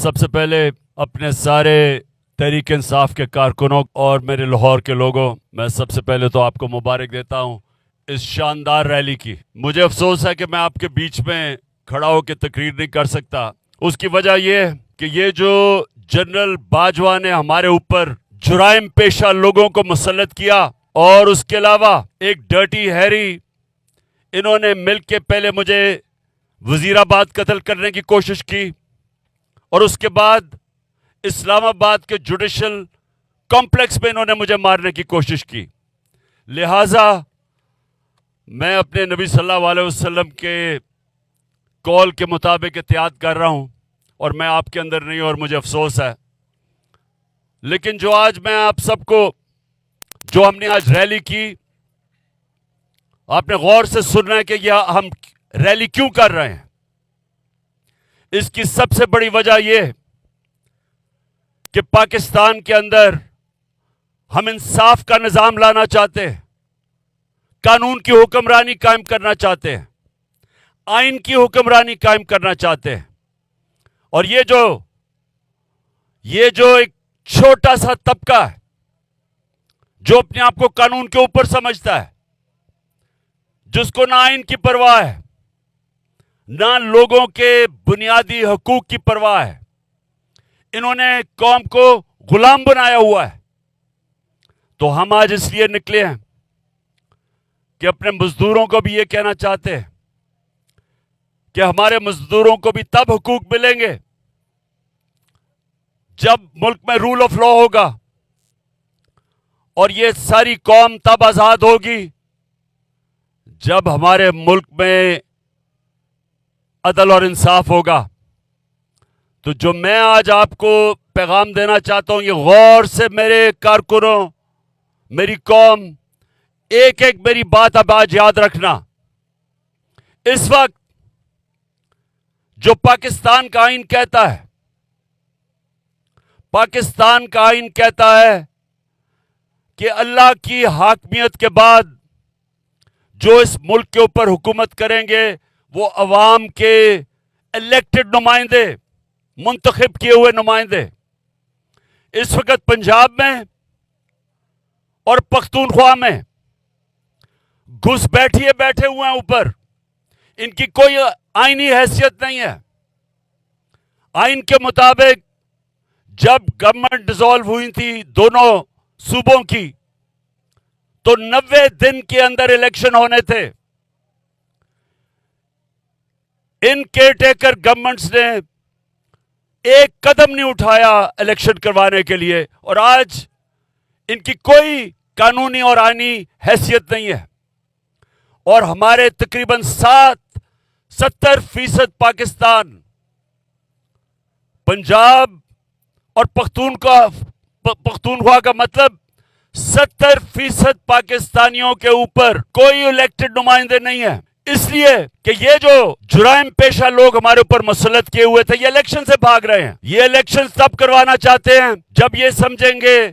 سب سے پہلے اپنے سارے تحریک انصاف کے کارکنوں اور میرے لاہور کے لوگوں، میں سب سے پہلے تو آپ کو مبارک دیتا ہوں اس شاندار ریلی کی۔ مجھے افسوس ہے کہ میں آپ کے بیچ میں کھڑا ہو کے تقریر نہیں کر سکتا۔ اس کی وجہ یہ ہے کہ یہ جو جنرل باجوہ نے ہمارے اوپر جرائم پیشہ لوگوں کو مسلط کیا، اور اس کے علاوہ ایک ڈرٹی ہیری، انہوں نے مل کے پہلے مجھے وزیر آباد قتل کرنے کی کوشش کی اور اس کے بعد اسلام آباد کے جوڈیشل کمپلیکس میں انہوں نے مجھے مارنے کی کوشش کی۔ لہٰذا میں اپنے نبی صلی اللہ علیہ وسلم کے قول کے مطابق احتیاط کر رہا ہوں، اور میں آپ کے اندر نہیں، اور مجھے افسوس ہے۔ لیکن جو آج میں آپ سب کو، جو ہم نے آج ریلی کی، آپ نے غور سے سننا ہے کہ یہ ہم ریلی کیوں کر رہے ہیں۔ اس کی سب سے بڑی وجہ یہ کہ پاکستان کے اندر ہم انصاف کا نظام لانا چاہتے ہیں، قانون کی حکمرانی قائم کرنا چاہتے ہیں، آئین کی حکمرانی قائم کرنا چاہتے ہیں، اور یہ جو ایک چھوٹا سا طبقہ ہے جو اپنے آپ کو قانون کے اوپر سمجھتا ہے، جس کو نہ آئین کی پرواہ ہے، نہ لوگوں کے بنیادی حقوق کی پرواہ ہے، انہوں نے قوم کو غلام بنایا ہوا ہے۔ تو ہم آج اس لیے نکلے ہیں کہ اپنے مزدوروں کو بھی یہ کہنا چاہتے ہیں کہ ہمارے مزدوروں کو بھی تب حقوق ملیں گے جب ملک میں رول آف لا ہوگا، اور یہ ساری قوم تب آزاد ہوگی جب ہمارے ملک میں عدل اور انصاف ہوگا۔ تو جو میں آج آپ کو پیغام دینا چاہتا ہوں، یہ غور سے میرے کارکنوں، میری قوم، ایک ایک میری بات اب آج یاد رکھنا۔ اس وقت جو پاکستان کا آئین کہتا ہے، پاکستان کا آئین کہتا ہے کہ اللہ کی حاکمیت کے بعد جو اس ملک کے اوپر حکومت کریں گے وہ عوام کے الیکٹڈ نمائندے، منتخب کیے ہوئے نمائندے۔ اس وقت پنجاب میں اور پختونخوا میں گھس بیٹھے ہوئے ہیں اوپر، ان کی کوئی آئینی حیثیت نہیں ہے۔ آئین کے مطابق جب گورنمنٹ ڈیزالو ہوئی تھی دونوں صوبوں کی، تو 90 دن کے اندر الیکشن ہونے تھے۔ ان کیئر ٹیکر گورنمنٹس نے ایک قدم نہیں اٹھایا الیکشن کروانے کے لیے، اور آج ان کی کوئی قانونی اور آئینی حیثیت نہیں ہے، اور ہمارے تقریباً 70% پاکستان، پنجاب اور پختونخوا کا مطلب 70% پاکستانیوں کے اوپر کوئی الیکٹڈ نمائندے نہیں ہے، اس لیے کہ یہ جو جرائم پیشہ لوگ ہمارے اوپر مسلط کیے ہوئے تھے، یہ الیکشن سے بھاگ رہے ہیں۔ یہ الیکشن تب کروانا چاہتے ہیں جب یہ سمجھیں گے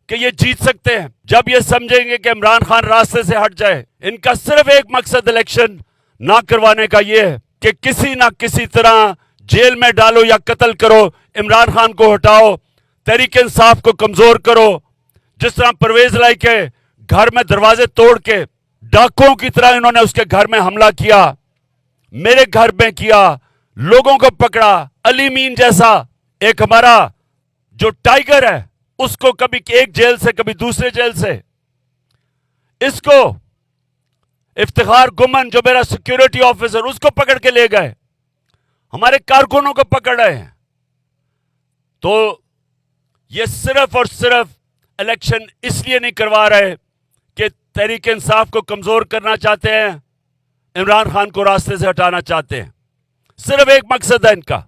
کہ یہ جیت سکتے ہیں، جب یہ سمجھیں گے کہ عمران خان راستے سے ہٹ جائے۔ ان کا صرف ایک مقصد الیکشن نہ کروانے کا یہ ہے کہ کسی نہ کسی طرح جیل میں ڈالو یا قتل کرو، عمران خان کو ہٹاؤ، تحریک انصاف کو کمزور کرو۔ جس طرح پرویز لائی کے گھر میں دروازے توڑ کے ڈاکوؤں کی طرح انہوں نے اس کے گھر میں حملہ کیا، میرے گھر میں کیا، لوگوں کو پکڑا۔ علی مین جیسا ایک ہمارا جو ٹائیگر ہے، اس کو کبھی ایک جیل سے کبھی دوسرے جیل سے، اس کو افتخار گمن جو میرا سیکیورٹی آفیسر، اس کو پکڑ کے لے گئے، ہمارے کارکنوں کو پکڑ رہے ہیں۔ تو یہ صرف اور صرف الیکشن اس لیے نہیں کروا رہے کہ تحریک انصاف کو کمزور کرنا چاہتے ہیں، عمران خان کو راستے سے ہٹانا چاہتے ہیں۔ صرف ایک مقصد ہے ان کا۔